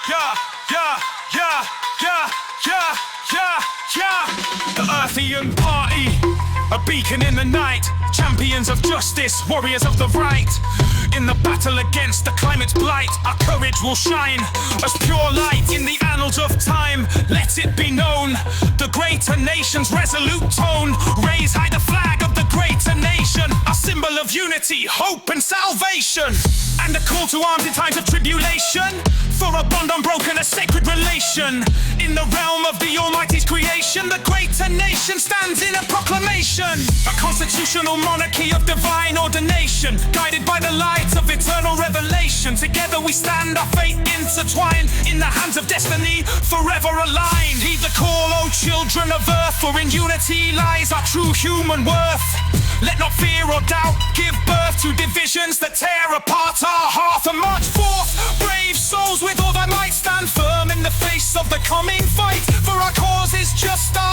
yeah, yeah, yeah, yeah, yeah, yeah, yeah. The Earthean Party, a beacon in the night, champions of justice, warriors of the right. In the battle against the climate's blight, our courage will shine as pure light in the annals of time. Let it be known, the greater nation's resolute tone. Raise high the flag of the greater nation, a symbol of unity, hope and salvation. And a call to arms in times of tribulation, for a bond unbroken, a sacred relation. In the realm of the Almighty's creation, the greater nation stands in a proclamation. A constitutional monarchy of divine ordination, guided by the light of eternal revelation. Together we stand, our fate intertwined, in the hands of destiny, forever aligned. Heed the call, O children of earth, for in unity lies our true human worth. Let not fear or doubt give birth to divisions that tear apart our hearth. And march forth, brave souls, with all thy might stand firm in the face of the coming fight. For our cause is just, our